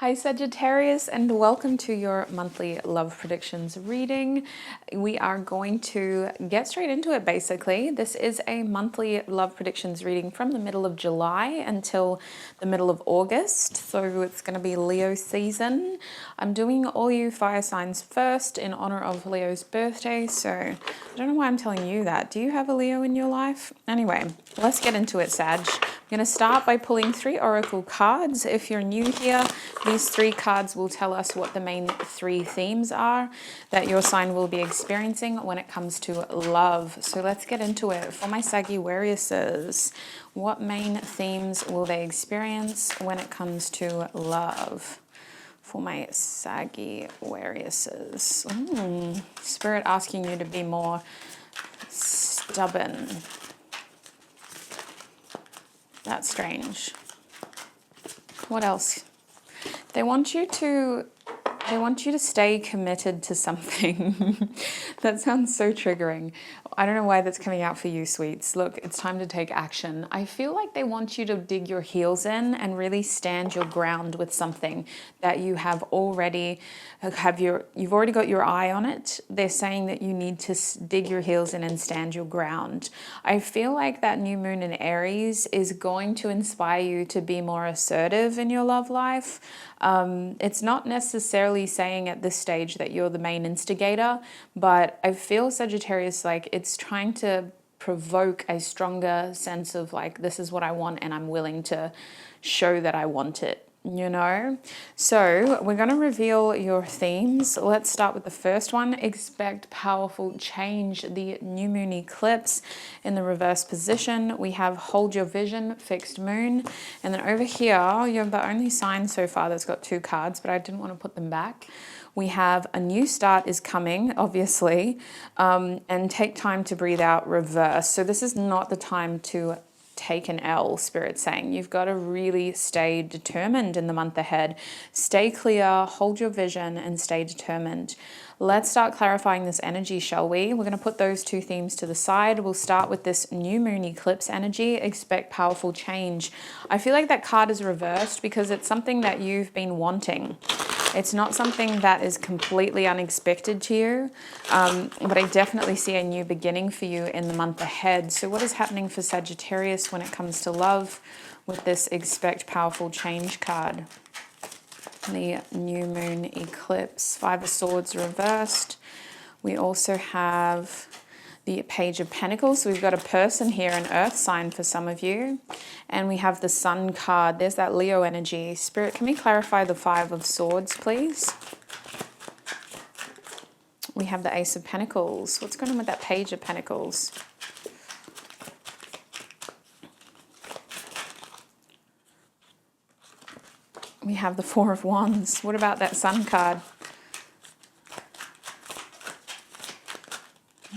Hi Sagittarius, and welcome to your monthly love predictions reading. We are going to get straight into it basically. This is a monthly love predictions reading from the middle of July until the middle of August. So it's going to be Leo season. I'm doing all you fire signs first in honor of Leo's birthday. So I don't know why I'm telling you that. Do you have a Leo in your life? Anyway, let's get into it, Sag. I'm going to start by pulling 3 oracle cards. If you're new here, these 3 cards will tell us what the main 3 themes are that your sign will be experiencing when it comes to love. So let's get into it. For my Sagittariuses, what main themes will they experience when it comes to love? For my Sagittariuses. Spirit asking you to be more stubborn. That's strange. What else? They want you to stay committed to something. That sounds so triggering. I don't know why that's coming out for you, sweets. Look, it's time to take action. I feel like they want you to dig your heels in and really stand your ground with something that you have already you've already got your eye on it. They're saying that you need to dig your heels in and stand your ground. I feel like that new moon in Aries is going to inspire you to be more assertive in your love life. It's not necessarily saying at this stage that you're the main instigator, but I feel, Sagittarius, like it's trying to provoke a stronger sense of like, this is what I want and I'm willing to show that I want it, you know? So we're going to reveal your themes. Let's start with the first one. Expect powerful change. The new moon eclipse in the reverse position. We have hold your vision, fixed moon. And then over here, you're the only sign so far that's got 2 cards, but I didn't want to put them back. We have a new start is coming, obviously, and take time to breathe out, reverse. So this is not the time to take an L, Spirit saying. You've got to really stay determined in the month ahead. Stay clear, hold your vision, and stay determined. Let's start clarifying this energy, shall we? We're going to put those 2 themes to the side. We'll start with this new moon eclipse energy. Expect powerful change. I feel like that card is reversed because it's something that you've been wanting. It's not something that is completely unexpected to you, but I definitely see a new beginning for you in the month ahead. So what is happening for Sagittarius when it comes to love with this expect powerful change card? The new moon eclipse, 5 of Swords reversed. We also have the Page of Pentacles. So we've got a person here, an earth sign for some of you. And we have the Sun card. There's that Leo energy. Spirit, can we clarify the 5 of Swords, please? We have the Ace of Pentacles. What's going on with that Page of Pentacles? We have the 4 of Wands. What about that Sun card?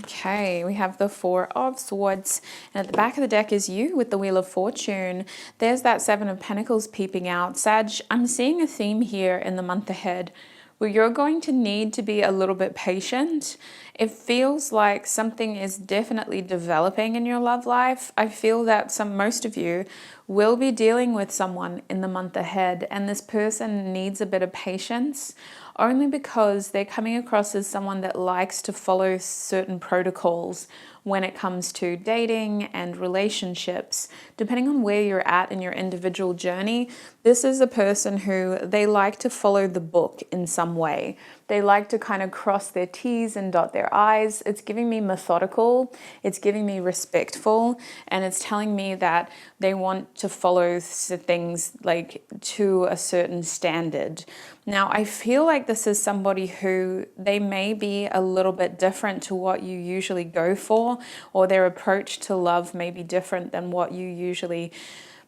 Okay, we have the 4 of Swords, and at the back of the deck is you with the Wheel of Fortune. There's that 7 of Pentacles peeping out. Sag, I'm seeing a theme here in the month ahead where you're going to need to be a little bit patient. It feels like something is definitely developing in your love life. I feel that most of you will be dealing with someone in the month ahead, and this person needs a bit of patience, only because they're coming across as someone that likes to follow certain protocols when it comes to dating and relationships. Depending on where you're at in your individual journey, this is a person who they like to follow the book in some way. They like to kind of cross their T's and dot their I's. It's giving me methodical, it's giving me respectful, and it's telling me that they want to follow things like to a certain standard. Now, I feel like this is somebody who they may be a little bit different to what you usually go for, or their approach to love may be different than what you usually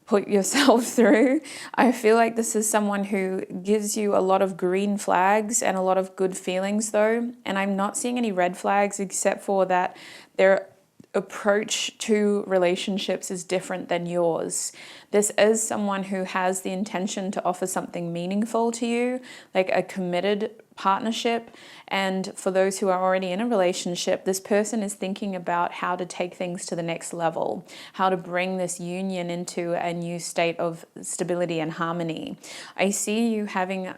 put yourself through. I feel like this is someone who gives you a lot of green flags and a lot of good feelings though, and I'm not seeing any red flags except for that they're approach to relationships is different than yours. This is someone who has the intention to offer something meaningful to you, like a committed partnership. And for those who are already in a relationship, this person is thinking about how to take things to the next level, how to bring this union into a new state of stability and harmony. I see you having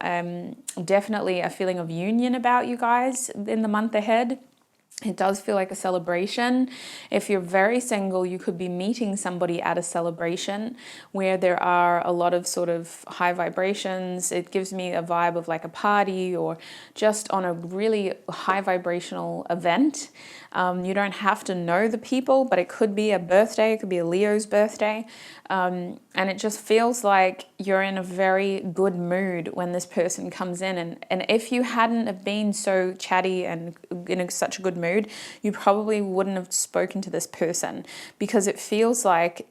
definitely a feeling of union about you guys in the month ahead. It does feel like a celebration. If you're very single, you could be meeting somebody at a celebration where there are a lot of sort of high vibrations. It gives me a vibe of like a party or just on a really high vibrational event. You don't have to know the people, but it could be a birthday, it could be a Leo's birthday. And it just feels like you're in a very good mood when this person comes in. And if you hadn't have been so chatty and in such a good mood, you probably wouldn't have spoken to this person, because it feels like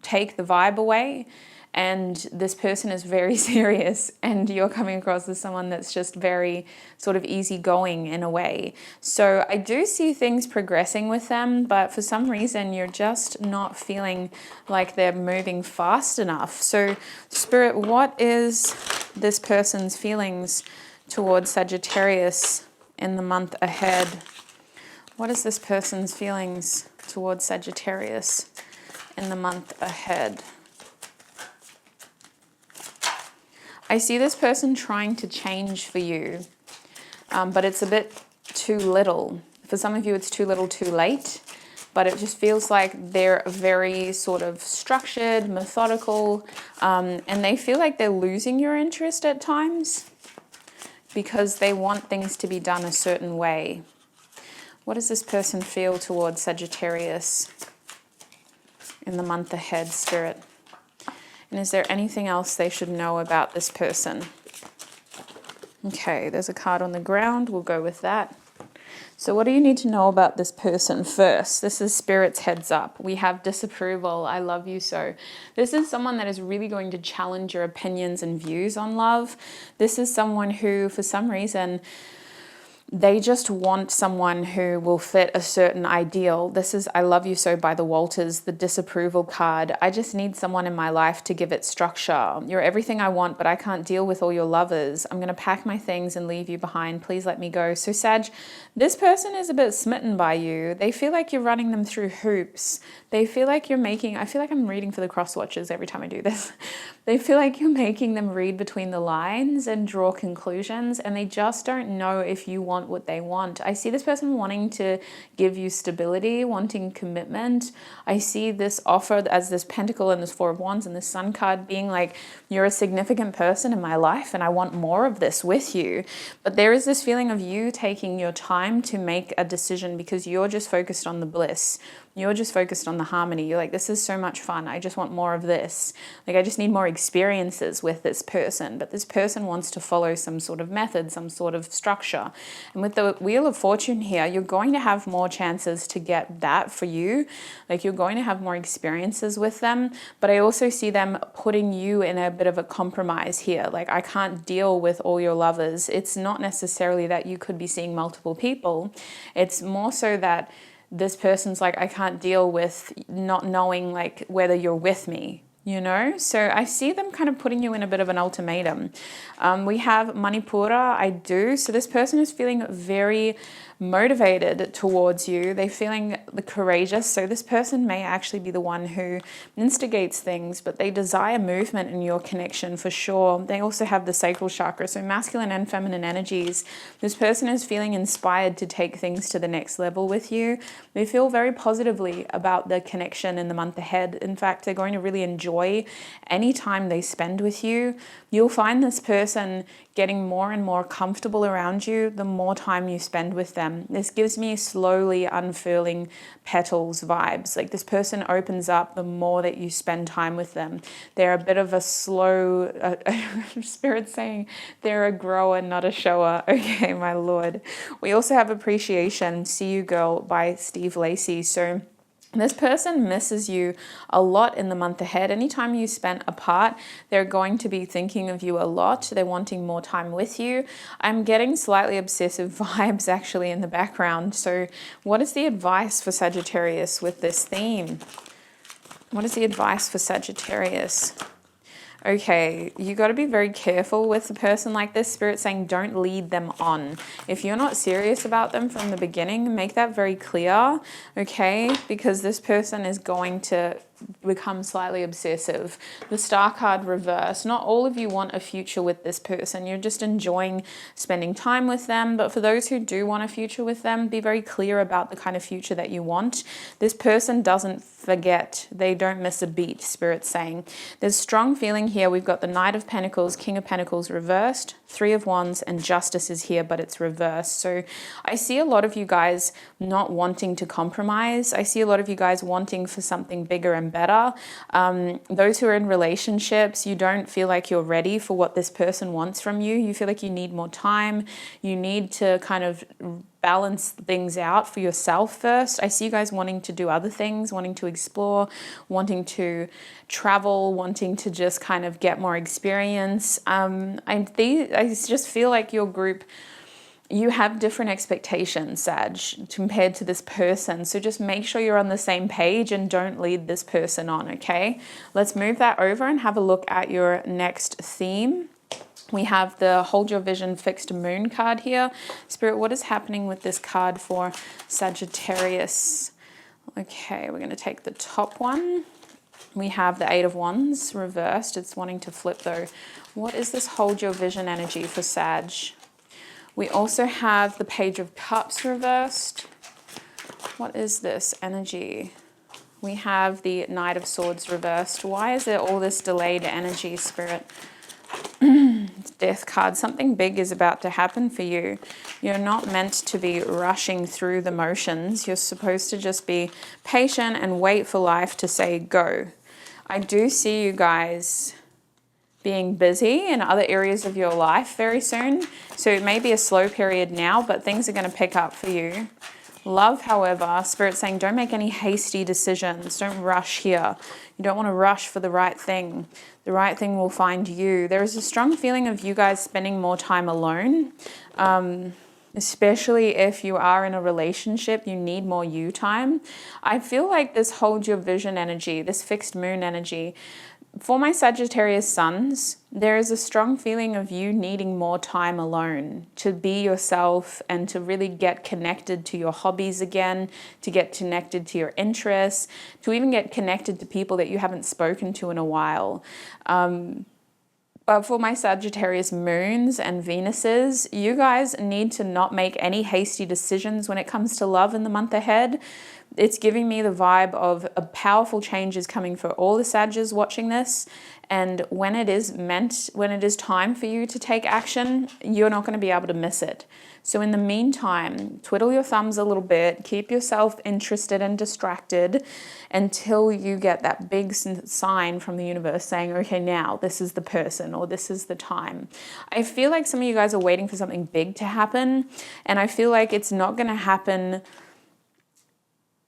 take the vibe away and this person is very serious and you're coming across as someone that's just very sort of easygoing in a way. So I do see things progressing with them, but for some reason you're just not feeling like they're moving fast enough. So Spirit, what is this person's feelings towards Sagittarius in the month ahead? What is this person's feelings towards Sagittarius in the month ahead? I see this person trying to change for you, but it's a bit too little. For some of you, it's too little, too late, but it just feels like they're very sort of structured, methodical, and they feel like they're losing your interest at times because they want things to be done a certain way. What does this person feel towards Sagittarius in the month ahead, Spirit? And is there anything else they should know about this person? Okay, there's a card on the ground. We'll go with that. So what do you need to know about this person first? This is Spirit's heads up. We have disapproval. I love you so. This is someone that is really going to challenge your opinions and views on love. This is someone who, for some reason, they just want someone who will fit a certain ideal. This is I Love You So by the Walters, the disapproval card. I just need someone in my life to give it structure. You're everything I want, but I can't deal with all your lovers. I'm going to pack my things and leave you behind. Please let me go. So Sag, this person is a bit smitten by you. They feel like you're running them through hoops. They feel like you're making, I feel like I'm reading for the cross watchers every time I do this. They feel like you're making them read between the lines and draw conclusions, and they just don't know if you want what they want. I see this person wanting to give you stability, wanting commitment. I see this offer as this Pentacle and this Four of Wands and this Sun card being like, you're a significant person in my life and I want more of this with you. But there is this feeling of you taking your time to make a decision because you're just focused on the bliss. You're just focused on the harmony. You're like, this is so much fun. I just want more of this. Like, I just need more experiences with this person. But this person wants to follow some sort of method, some sort of structure. And with the Wheel of Fortune here, you're going to have more chances to get that for you. Like, you're going to have more experiences with them. But I also see them putting you in a bit of a compromise here. Like, I can't deal with all your lovers. It's not necessarily that you could be seeing multiple people. It's more so that this person's like, I can't deal with not knowing like whether you're with me, you know? So I see them kind of putting you in a bit of an ultimatum. We have Manipura, I do. So this person is feeling very motivated towards you. They're feeling courageous. So this person may actually be the one who instigates things, but they desire movement in your connection for sure. They also have the sacral chakra. So masculine and feminine energies. This person is feeling inspired to take things to the next level with you. They feel very positively about the connection in the month ahead. In fact, they're going to really enjoy any time they spend with you. You'll find this person getting more and more comfortable around you the more time you spend with them. This gives me slowly unfurling petals vibes. Like, this person opens up the more that you spend time with them. They're a bit of a slow, Spirit saying they're a grower, not a shower. Okay, my Lord. We also have Appreciation, See You Girl by Steve Lacy. So This person misses you a lot in the month ahead. Anytime you spent apart, they're going to be thinking of you a lot. They're wanting more time with you. I'm getting slightly obsessive vibes actually in the background. So what is the advice for Sagittarius with this theme? What is the advice for Sagittarius? Okay, you got to be very careful with a person like this. Spirit saying don't lead them on. If you're not serious about them from the beginning, make that very clear, okay? Because this person is going to become slightly obsessive. The Star card reverse. Not all of you want a future with this person. You're just enjoying spending time with them. But for those who do want a future with them, be very clear about the kind of future that you want. This person doesn't forget. They don't miss a beat, Spirit's saying. There's strong feeling here. We've got the Knight of Pentacles, King of Pentacles reversed, Three of Wands, and Justice is here, but it's reversed. So I see a lot of you guys not wanting to compromise. I see a lot of you guys wanting for something bigger and better. Those who are in relationships, you don't feel like you're ready for what this person wants from you. You feel like you need more time. You need to kind of balance things out for yourself first. I see you guys wanting to do other things, wanting to explore, wanting to travel, wanting to just kind of get more experience. I just feel like your group, you have different expectations, Sag, compared to this person. So just make sure you're on the same page and don't lead this person on, okay? Let's move that over and have a look at your next theme. We have the Hold Your Vision Fixed Moon card here. Spirit, what is happening with this card for Sagittarius? Okay, we're going to take the top one. We have the Eight of Wands reversed. It's wanting to flip though. What is this Hold Your Vision energy for Sag? We also have the Page of Cups reversed. What is this energy? We have the Knight of Swords reversed. Why is there all this delayed energy, Spirit? Death card. Something big is about to happen for you. You're not meant to be rushing through the motions. You're supposed to just be patient and wait for life to say go. I do see you guys being busy in other areas of your life very soon. So it may be a slow period now, but things are going to pick up for you. Love, however, Spirit saying don't make any hasty decisions. Don't rush here. You don't want to rush for the right thing. The right thing will find you. There is a strong feeling of you guys spending more time alone, especially if you are in a relationship, you need more you time. I feel like this Hold Your Vision energy, this fixed moon energy, for my Sagittarius sons, there is a strong feeling of you needing more time alone to be yourself and to really get connected to your hobbies again, to get connected to your interests, to even get connected to people that you haven't spoken to in a while. But for my Sagittarius moons and Venuses, you guys need to not make any hasty decisions when it comes to love in the month ahead. It's giving me the vibe of a powerful change is coming for all the Sagittarius watching this. And when it is time for you to take action, you're not going to be able to miss it. So in the meantime, twiddle your thumbs a little bit, keep yourself interested and distracted until you get that big sign from the universe saying, okay, now this is the person or this is the time. I feel like some of you guys are waiting for something big to happen, and I feel like it's not going to happen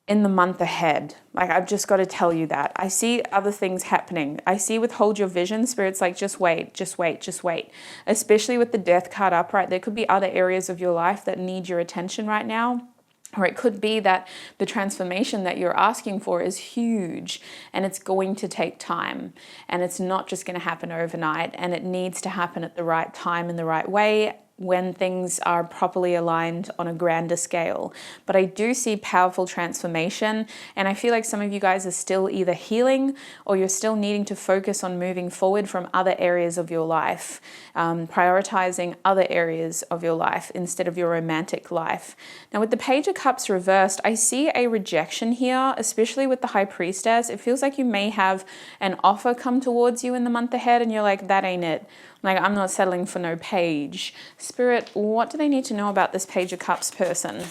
in the month ahead. Like, I've just got to tell you that. I see other things happening. I see with Hold Your Vision, Spirit's like, just wait, just wait, just wait. Especially with the Death card upright, there could be other areas of your life that need your attention right now. Or it could be that the transformation that you're asking for is huge and it's going to take time, and it's not just going to happen overnight, and it needs to happen at the right time in the right way, when things are properly aligned on a grander scale. But I do see powerful transformation, and I feel like some of you guys are still either healing or you're still needing to focus on moving forward from other areas of your life, prioritizing other areas of your life instead of your romantic life. Now with the Page of Cups reversed, I see a rejection here, especially with the High Priestess. It feels like you may have an offer come towards you in the month ahead and you're like, that ain't it. Like, I'm not settling for no page. Spirit, what do they need to know about this Page of Cups person?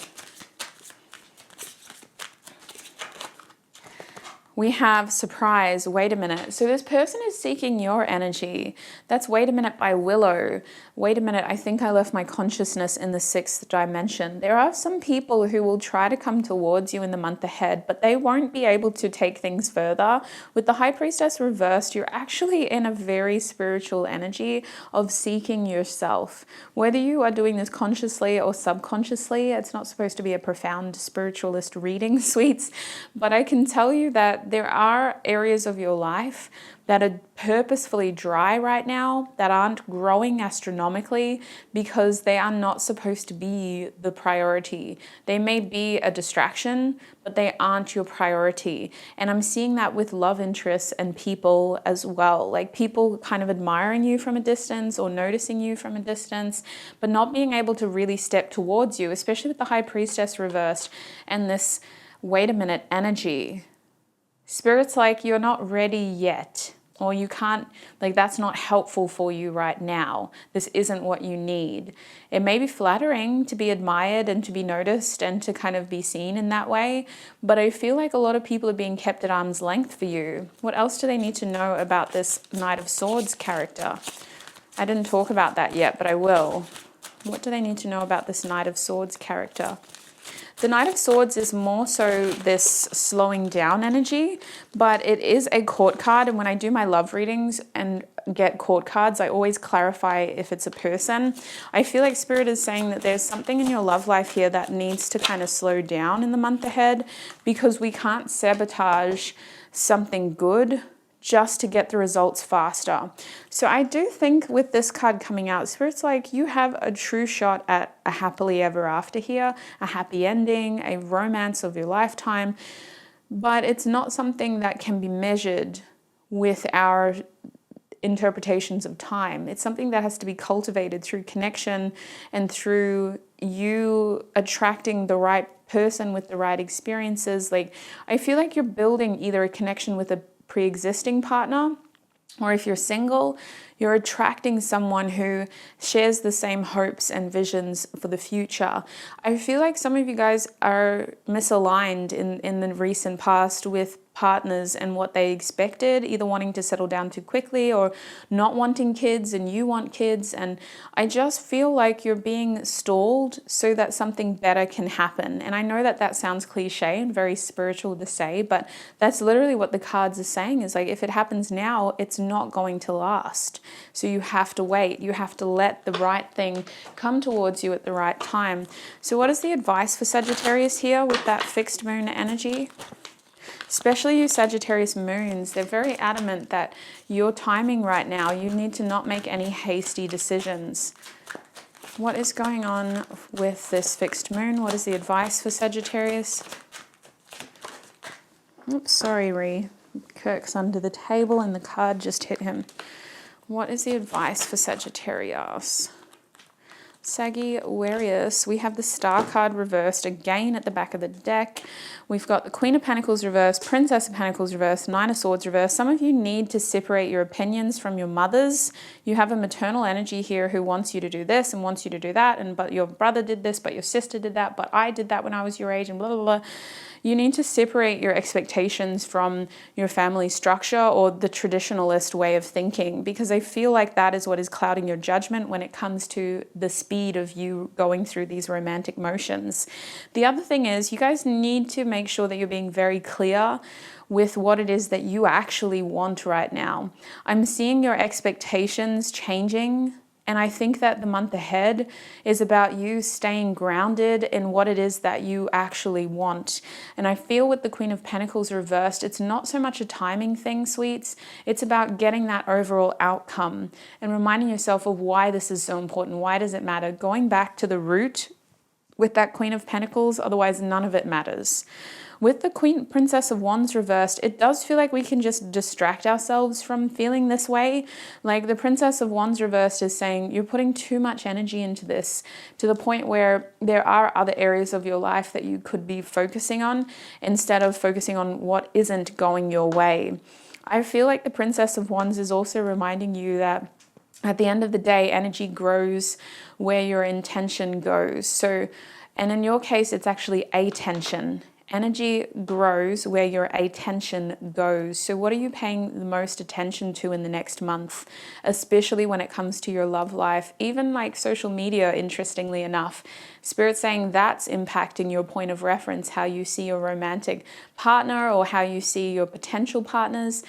We have surprise. Wait a minute. So this person is seeking your energy. That's Wait a Minute by Willow. Wait a minute. I think I left my consciousness in the 6th dimension. There are some people who will try to come towards you in the month ahead, but they won't be able to take things further. With the High Priestess reversed, you're actually in a very spiritual energy of seeking yourself. Whether you are doing this consciously or subconsciously, it's not supposed to be a profound spiritualist reading, sweets, but I can tell you that there are areas of your life that are purposefully dry right now, that aren't growing astronomically because they are not supposed to be the priority. They may be a distraction, but they aren't your priority. And I'm seeing that with love interests and people as well, like people kind of admiring you from a distance or noticing you from a distance, but not being able to really step towards you, especially with the High Priestess reversed and this wait a minute energy. Spirit's like, you're not ready yet, or you can't, like that's not helpful for you right now. This isn't what you need. It may be flattering to be admired and to be noticed and to kind of be seen in that way, but I feel like a lot of people are being kept at arm's length for you. What else do they need to know about this Knight of Swords character? I didn't talk about that yet, but I will. What do they need to know about this Knight of Swords character? The Knight of Swords is more so this slowing down energy, but it is a court card. And when I do my love readings and get court cards, I always clarify if it's a person. I feel like Spirit is saying that there's something in your love life here that needs to kind of slow down in the month ahead, because we can't sabotage something good just to get the results faster. So I do think with this card coming out, Spirit's like, you have a true shot at a happily ever after here, a happy ending, a romance of your lifetime, but it's not something that can be measured with our interpretations of time. It's something that has to be cultivated through connection and through you attracting the right person with the right experiences. Like, I feel like you're building either a connection with a pre-existing partner, or if you're single, you're attracting someone who shares the same hopes and visions for the future. I feel like some of you guys are misaligned in the recent past with partners and what they expected, either wanting to settle down too quickly or not wanting kids and you want kids. And I just feel like you're being stalled so that something better can happen. And I know that that sounds cliche and very spiritual to say, but that's literally what the cards are saying, is like, if it happens now, it's not going to last. So you have to wait. You have to let the right thing come towards you at the right time. So what is the advice for Sagittarius here with that fixed moon energy? Especially you Sagittarius moons, they're very adamant that your timing right now, you need to not make any hasty decisions. What is going on with this fixed moon? What is the advice for Sagittarius? Oops, sorry, Ree. Kirk's under the table and the card just hit him. What is the advice for Sagittarius? Sagittarius, we have the Star card reversed again at the back of the deck. We've got the Queen of Pentacles reversed, Princess of Pentacles reversed, Nine of Swords reversed. Some of you need to separate your opinions from your mothers. You have a maternal energy here who wants you to do this and wants you to do that, and but your brother did this, but your sister did that, but I did that when I was your age, and blah, blah, blah. You need to separate your expectations from your family structure or the traditionalist way of thinking, because I feel like that is what is clouding your judgment when it comes to the speed of you going through these romantic motions. The other thing is, you guys need to make sure that you're being very clear with what it is that you actually want right now. I'm seeing your expectations changing, and I think that the month ahead is about you staying grounded in what it is that you actually want. And I feel with the Queen of Pentacles reversed, it's not so much a timing thing, sweets. It's about getting that overall outcome and reminding yourself of why this is so important. Why does it matter? Going back to the root with that Queen of Pentacles, otherwise none of it matters. With the Princess of Wands reversed, it does feel like we can just distract ourselves from feeling this way. Like the Princess of Wands reversed is saying you're putting too much energy into this to the point where there are other areas of your life that you could be focusing on instead of focusing on what isn't going your way. I feel like the Princess of Wands is also reminding you that at the end of the day, energy grows where your intention goes. So, and in your case, it's actually attention. Energy grows where your attention goes. So what are you paying the most attention to in the next month, especially when it comes to your love life? Even like social media, interestingly enough, Spirit's saying that's impacting your point of reference, how you see your romantic partner or how you see your potential partners,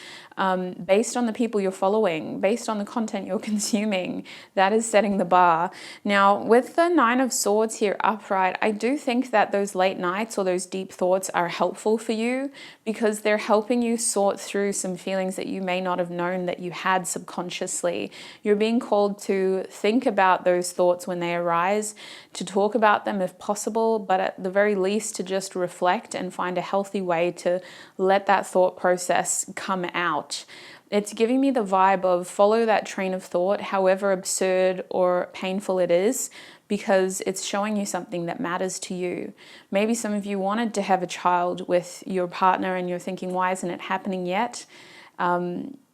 based on the people you're following, based on the content you're consuming. That is setting the bar. Now, with the Nine of Swords here upright, I do think that those late nights or those deep thoughts are helpful for you because they're helping you sort through some feelings that you may not have known that you had subconsciously. You're being called to think about those thoughts when they arise, to talk about them if possible, but at the very least to just reflect and find a healthy way to let that thought process come out. It's giving me the vibe of follow that train of thought, however absurd or painful it is, because it's showing you something that matters to you. Maybe some of you wanted to have a child with your partner and you're thinking, why isn't it happening yet?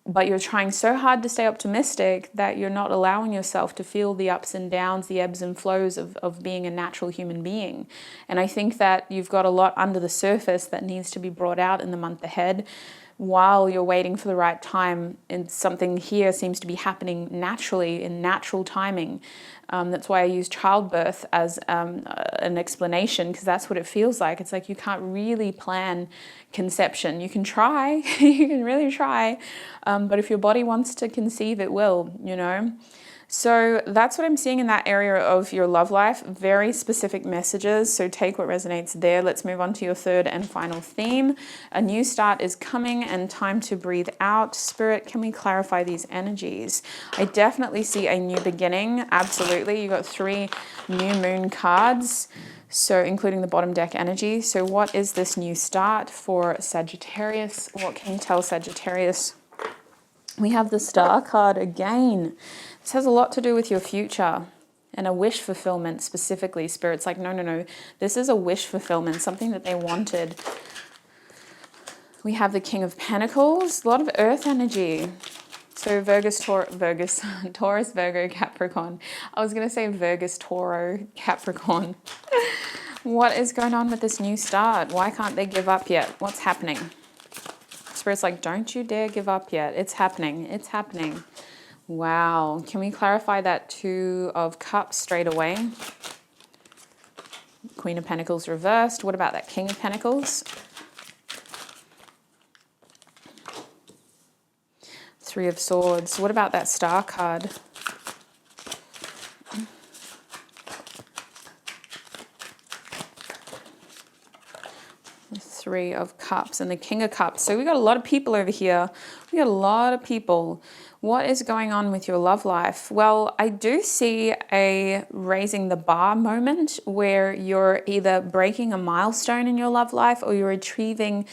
But you're trying so hard to stay optimistic that you're not allowing yourself to feel the ups and downs, the ebbs and flows of being a natural human being. And I think that you've got a lot under the surface that needs to be brought out in the month ahead while you're waiting for the right time. And something here seems to be happening naturally in natural timing. That's why I use childbirth as an explanation, because that's what it feels like. It's like you can't really plan conception. You can try, you can really try, but if your body wants to conceive, it will, you know. So that's what I'm seeing in that area of your love life. Very specific messages, so take what resonates there. Let's move on to your third and final theme. A new start is coming and time to breathe out. Spirit, can we clarify these energies? I definitely see a new beginning. Absolutely. You got 3 new moon cards, so including the bottom deck energy. So what is this new start for Sagittarius? What can you tell Sagittarius? We have the Star card again. This has a lot to do with your future and a wish fulfillment specifically. Spirit's like, no. This is a wish fulfillment, something that they wanted. We have the King of Pentacles, a lot of earth energy. So Taurus, Virgo, Capricorn. I was going to say Virgus, Tauro, Capricorn. What is going on with this new start? Why can't they give up yet? What's happening? Spirit's like, don't you dare give up yet. It's happening. It's happening. Wow. Can we clarify that 2 of Cups straight away? Queen of Pentacles reversed. What about that King of Pentacles? 3 of Swords. What about that Star card? The 3 of Cups and the King of Cups. So we got a lot of people over here. We got a lot of people. What is going on with your love life? Well, I do see a raising the bar moment where you're either breaking a milestone in your love life or you're achieving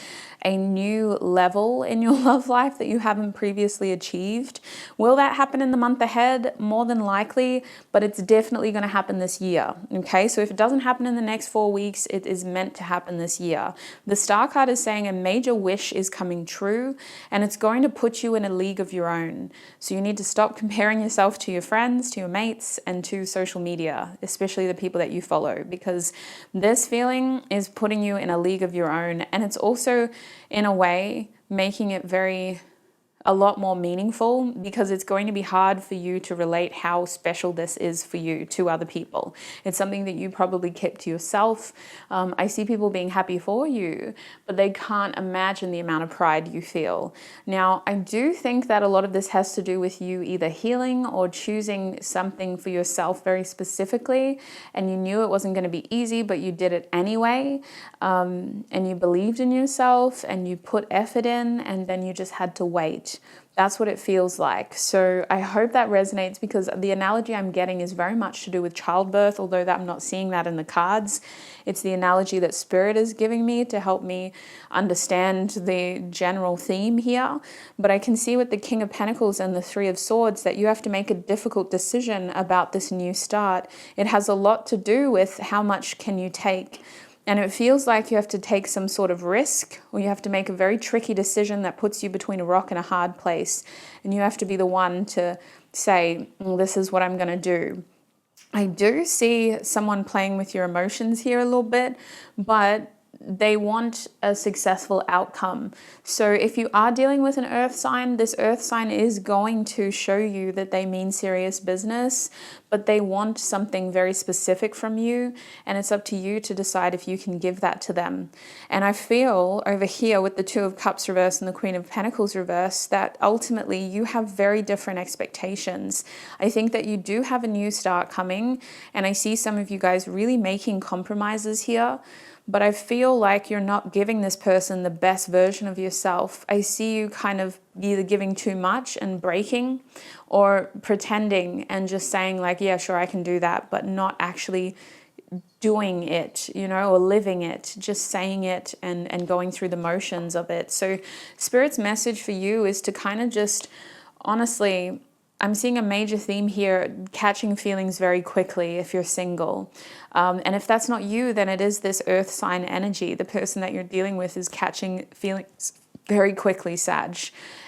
a new level in your love life that you haven't previously achieved. Will that happen in the month ahead? More than likely, but it's definitely going to happen this year. Okay, so if it doesn't happen in the next 4 weeks, it is meant to happen this year. The Star card is saying a major wish is coming true and it's going to put you in a league of your own. So you need to stop comparing yourself to your friends, to your mates, and to social media, especially the people that you follow, because this feeling is putting you in a league of your own. And it's also, in a way, making it a lot more meaningful, because it's going to be hard for you to relate how special this is for you to other people. It's something that you probably kept to yourself. I see people being happy for you, but they can't imagine the amount of pride you feel. Now, I do think that a lot of this has to do with you either healing or choosing something for yourself very specifically, and you knew it wasn't going to be easy, but you did it anyway, and you believed in yourself and you put effort in, and then you just had to wait. That's what it feels like. So I hope that resonates, because the analogy I'm getting is very much to do with childbirth, although I'm not seeing that in the cards. It's the analogy that Spirit is giving me to help me understand the general theme here. But I can see with the King of Pentacles and the 3 of Swords that you have to make a difficult decision about this new start. It has a lot to do with how much can you take. And it feels like you have to take some sort of risk, or you have to make a very tricky decision that puts you between a rock and a hard place. And you have to be the one to say, this is what I'm going to do. I do see someone playing with your emotions here a little bit, but they want a successful outcome. So if you are dealing with an earth sign, this earth sign is going to show you that they mean serious business, but they want something very specific from you, and it's up to you to decide if you can give that to them. And I feel over here with the Two of Cups reverse and the Queen of Pentacles reverse that ultimately you have very different expectations. I think that you do have a new start coming, and I see some of you guys really making compromises here. But I feel like you're not giving this person the best version of yourself. I see you kind of either giving too much and breaking, or pretending and just saying like, yeah, sure, I can do that, but not actually doing it, you know, or living it, just saying it and going through the motions of it. So Spirit's message for you is to kind of just, honestly, I'm seeing a major theme here, catching feelings very quickly if you're single. And if that's not you, then it is this earth sign energy. The person that you're dealing with is catching feelings very quickly, Sag.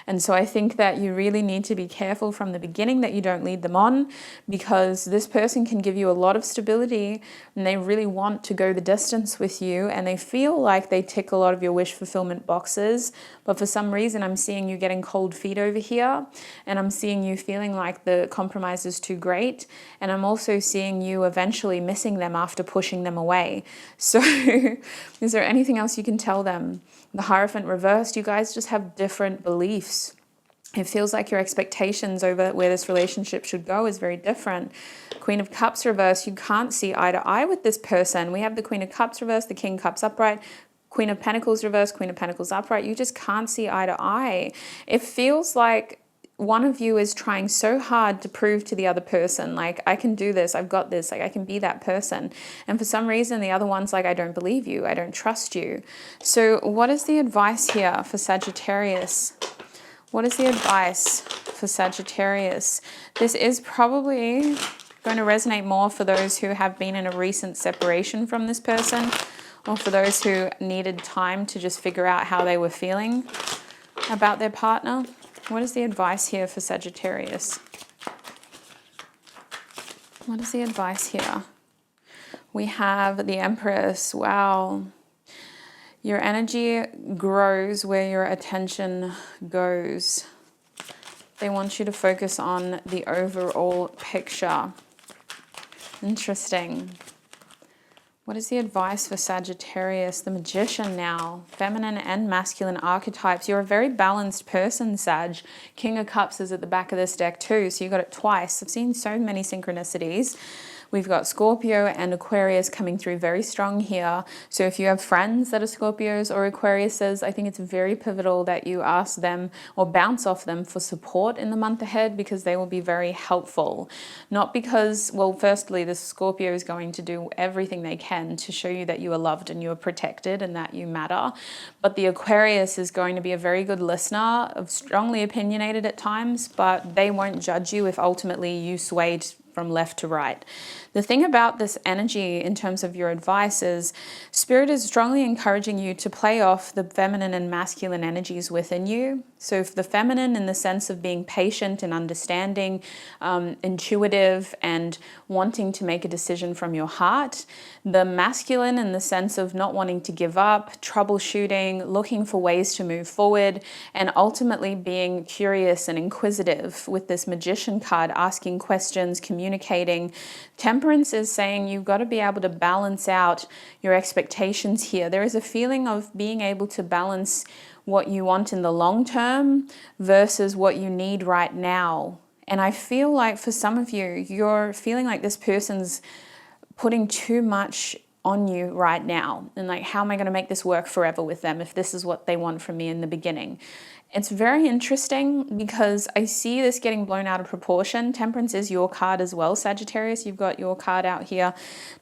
And so I think that you really need to be careful from the beginning that you don't lead them on, because this person can give you a lot of stability and they really want to go the distance with you, and they feel like they tick a lot of your wish fulfillment boxes. But for some reason, I'm seeing you getting cold feet over here, and I'm seeing you feeling like the compromise is too great. And I'm also seeing you eventually missing them after pushing them away. So is there anything else you can tell them? The Hierophant reversed, you guys just have different beliefs. It feels like your expectations over where this relationship should go is very different. Queen of Cups reversed, you can't see eye to eye with this person. We have the Queen of Cups reversed, the King of Cups upright, Queen of Pentacles reversed, Queen of Pentacles upright. You just can't see eye to eye. It feels like one of you is trying so hard to prove to the other person, like, I can do this, I've got this, like, I can be that person. And for some reason, the other one's like, I don't believe you, I don't trust you. So what is the advice here for Sagittarius? What is the advice for Sagittarius? This is probably going to resonate more for those who have been in a recent separation from this person, or for those who needed time to just figure out how they were feeling about their partner. What is the advice here for Sagittarius? What is the advice here? We have the Empress. Wow. Your energy grows where your attention goes. They want you to focus on the overall picture. Interesting. What is the advice for Sagittarius? The Magician now. Feminine and masculine archetypes. You're a very balanced person, Sag. King of Cups is at the back of this deck too, so you got it twice. I've seen so many synchronicities. We've got Scorpio and Aquarius coming through very strong here. So if you have friends that are Scorpios or Aquariuses, I think it's very pivotal that you ask them or bounce off them for support in the month ahead, because they will be very helpful. Not because, well, firstly, the Scorpio is going to do everything they can to show you that you are loved and you are protected and that you matter. But the Aquarius is going to be a very good listener, strongly opinionated at times, but they won't judge you if ultimately you swayed from left to right. The thing about this energy in terms of your advice is Spirit is strongly encouraging you to play off the feminine and masculine energies within you. So if the feminine in the sense of being patient and understanding, intuitive and wanting to make a decision from your heart, the masculine in the sense of not wanting to give up, troubleshooting, looking for ways to move forward, and ultimately being curious and inquisitive with this Magician card, asking questions, communicating. Temperance is saying you've got to be able to balance out your expectations here. There is a feeling of being able to balance what you want in the long term versus what you need right now. And I feel like for some of you, you're feeling like this person's putting too much on you right now. And like, how am I going to make this work forever with them if this is what they want from me in the beginning? It's very interesting because I see this getting blown out of proportion. Temperance is your card as well, Sagittarius. You've got your card out here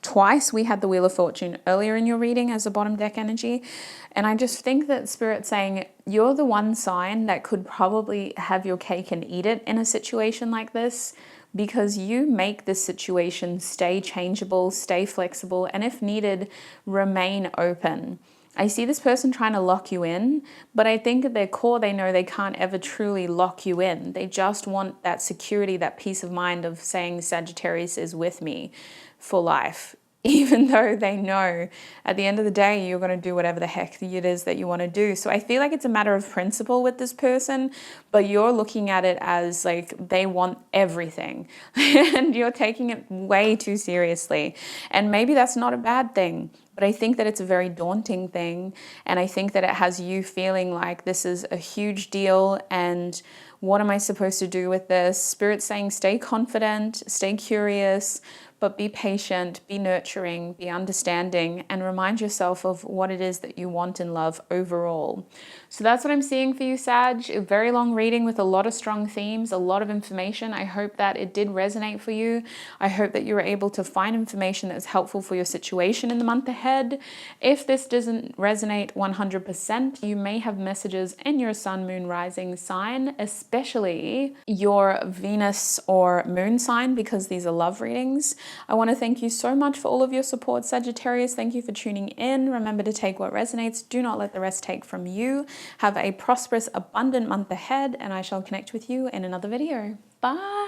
twice. We had the Wheel of Fortune earlier in your reading as a bottom deck energy. And I just think that Spirit's saying you're the one sign that could probably have your cake and eat it in a situation like this, because you make this situation stay changeable, stay flexible, and if needed, remain open. I see this person trying to lock you in, but I think at their core, they know they can't ever truly lock you in. They just want that security, that peace of mind of saying Sagittarius is with me for life. even though they know at the end of the day, you're going to do whatever the heck it is that you want to do. So I feel like it's a matter of principle with this person, but you're looking at it as like they want everything and you're taking it way too seriously. And maybe that's not a bad thing, but I think that it's a very daunting thing. And I think that it has you feeling like this is a huge deal and what am I supposed to do with this? Spirit's saying stay confident, stay curious, but be patient, be nurturing, be understanding, and remind yourself of what it is that you want in love overall. So that's what I'm seeing for you, Sag. A very long reading with a lot of strong themes, a lot of information. I hope that it did resonate for you. I hope that you were able to find information that was helpful for your situation in the month ahead. If this doesn't resonate 100%, you may have messages in your sun, moon, rising sign, especially your Venus or moon sign, because these are love readings. I want to thank you so much for all of your support, Sagittarius. Thank you for tuning in. Remember to take what resonates. Do not let the rest take from you. Have a prosperous, abundant month ahead, and I shall connect with you in another video. Bye.